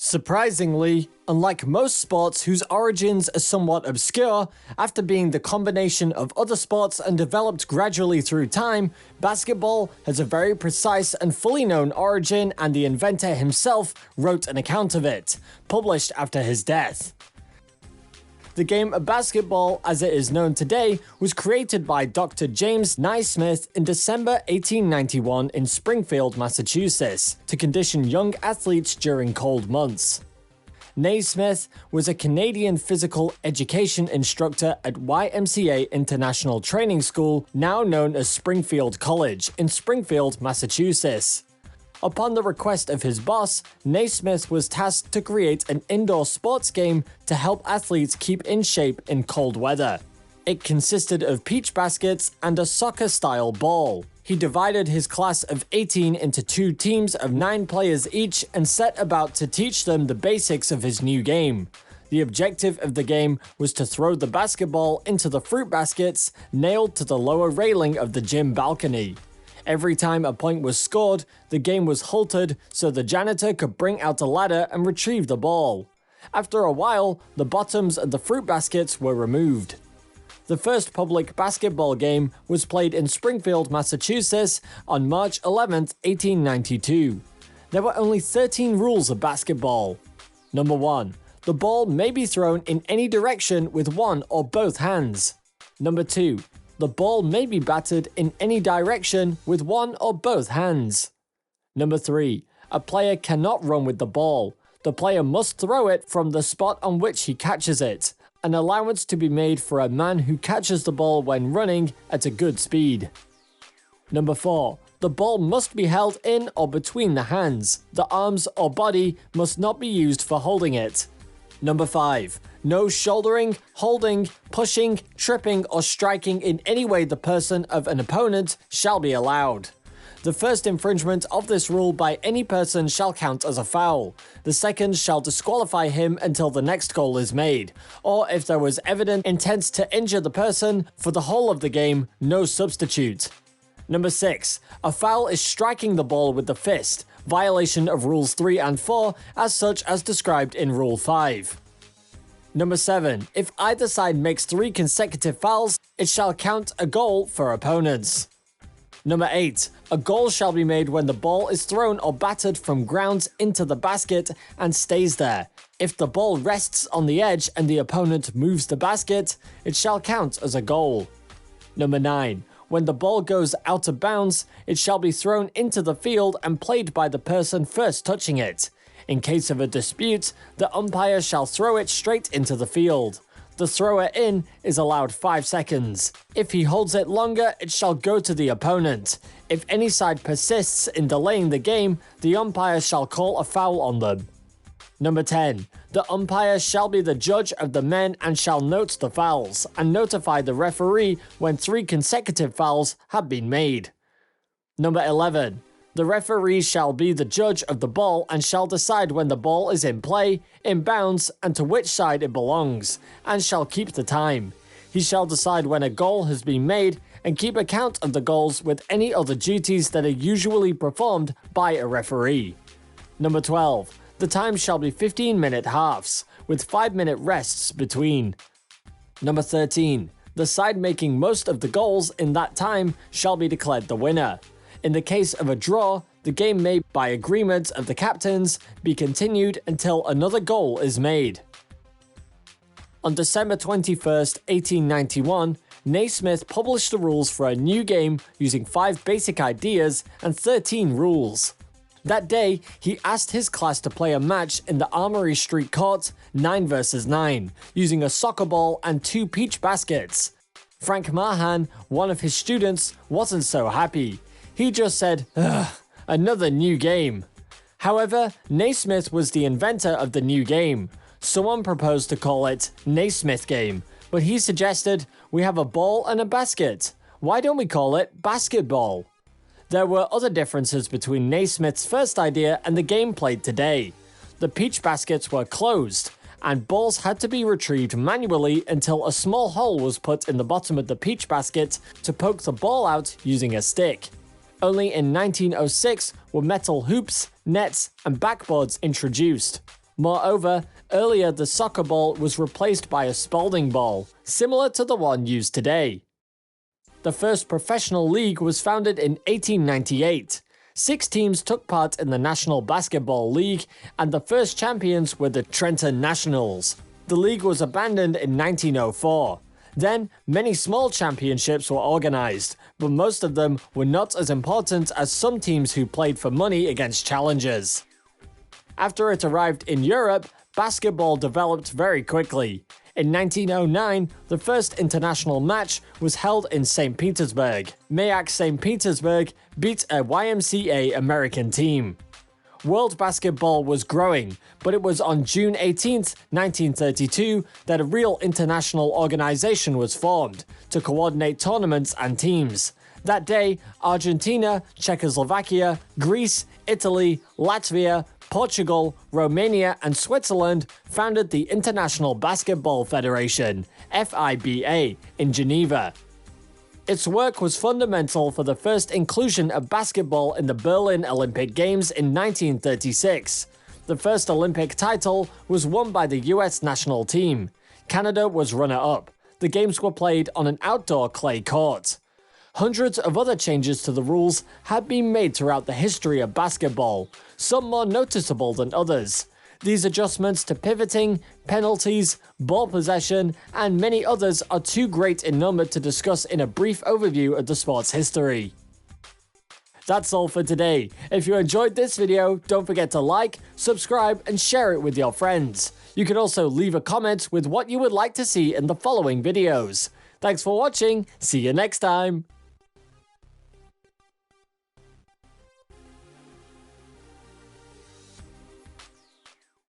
Surprisingly, unlike most sports whose origins are somewhat obscure, after being the combination of other sports and developed gradually through time, basketball has a very precise and fully known origin, and the inventor himself wrote an account of it, published after his death. The game of basketball, as it is known today, was created by Dr. James Naismith in December 1891 in Springfield, Massachusetts, to condition young athletes during cold months. Naismith was a Canadian physical education instructor at YMCA International Training School, now known as Springfield College, in Springfield, Massachusetts. Upon the request of his boss, Naismith was tasked to create an indoor sports game to help athletes keep in shape in cold weather. It consisted of peach baskets and a soccer-style ball. He divided his class of 18 into 2 teams of 9 players each and set about to teach them the basics of his new game. The objective of the game was to throw the basketball into the fruit baskets nailed to the lower railing of the gym balcony. Every time a point was scored, the game was halted so the janitor could bring out a ladder and retrieve the ball. After a while, the bottoms of the fruit baskets were removed. The first public basketball game was played in Springfield, Massachusetts on March 11, 1892. There were only 13 rules of basketball. Number 1. The ball may be thrown in any direction with one or both hands. Number 2. The ball may be batted in any direction with one or both hands. Number 3. A player cannot run with the ball. The player must throw it from the spot on which he catches it. An allowance to be made for a man who catches the ball when running at a good speed. Number 4. The ball must be held in or between the hands. The arms or body must not be used for holding it. Number 5. No shouldering, holding, pushing, tripping, or striking in any way the person of an opponent shall be allowed. The first infringement of this rule by any person shall count as a foul. The second shall disqualify him until the next goal is made, or if there was evident intent to injure the person, for the whole of the game, no substitute. Number 6. A foul is striking the ball with the fist, violation of Rules 3 and 4 as such as described in Rule 5. Number 7. If either side makes 3 consecutive fouls, it shall count a goal for opponents. Number 8. A goal shall be made when the ball is thrown or battered from ground into the basket and stays there. If the ball rests on the edge and the opponent moves the basket, it shall count as a goal. Number 9. When the ball goes out of bounds, it shall be thrown into the field and played by the person first touching it. In case of a dispute, the umpire shall throw it straight into the field. The thrower in is allowed 5 seconds. If he holds it longer, it shall go to the opponent. If any side persists in delaying the game, the umpire shall call a foul on them. Number 10. The umpire shall be the judge of the men and shall note the fouls, and notify the referee when 3 consecutive fouls have been made. Number 11. The referee shall be the judge of the ball and shall decide when the ball is in play, in bounds, and to which side it belongs, and shall keep the time. He shall decide when a goal has been made and keep account of the goals with any other duties that are usually performed by a referee. Number 12. The time shall be 15-minute halves, with 5-minute rests between. Number 13. The side making most of the goals in that time shall be declared the winner. In the case of a draw, the game may, by agreement of the captains, be continued until another goal is made. On December 21, 1891, Naismith published the rules for a new game using 5 basic ideas and 13 rules. That day, he asked his class to play a match in the Armory Street Court 9 vs 9, using a soccer ball and 2 peach baskets. Frank Mahan, one of his students, wasn't so happy. He just said, "Ugh, another new game." However, Naismith was the inventor of the new game. Someone proposed to call it Naismith Game, but he suggested, "We have a ball and a basket. Why don't we call it basketball?" There were other differences between Naismith's first idea and the game played today. The peach baskets were closed, and balls had to be retrieved manually until a small hole was put in the bottom of the peach basket to poke the ball out using a stick. Only in 1906 were metal hoops, nets, and backboards introduced. Moreover, earlier the soccer ball was replaced by a Spalding ball, similar to the one used today. The first professional league was founded in 1898. 6 teams took part in the National Basketball League, and the first champions were the Trenton Nationals. The league was abandoned in 1904. Then, many small championships were organized, but most of them were not as important as some teams who played for money against challengers. After it arrived in Europe, basketball developed very quickly. In 1909, the first international match was held in St. Petersburg. Mayak St. Petersburg beat a YMCA American team. World basketball was growing, but it was on June 18, 1932, that a real international organization was formed to coordinate tournaments and teams. That day, Argentina, Czechoslovakia, Greece, Italy, Latvia, Portugal, Romania, and Switzerland founded the International Basketball Federation, FIBA, in Geneva. Its work was fundamental for the first inclusion of basketball in the Berlin Olympic Games in 1936. The first Olympic title was won by the US national team. Canada was runner-up. The games were played on an outdoor clay court. Hundreds of other changes to the rules had been made throughout the history of basketball, some more noticeable than others. These adjustments to pivoting, penalties, ball possession, and many others are too great in number to discuss in a brief overview of the sport's history. That's all for today. If you enjoyed this video, don't forget to like, subscribe, and share it with your friends. You can also leave a comment with what you would like to see in the following videos. Thanks for watching, see you next time!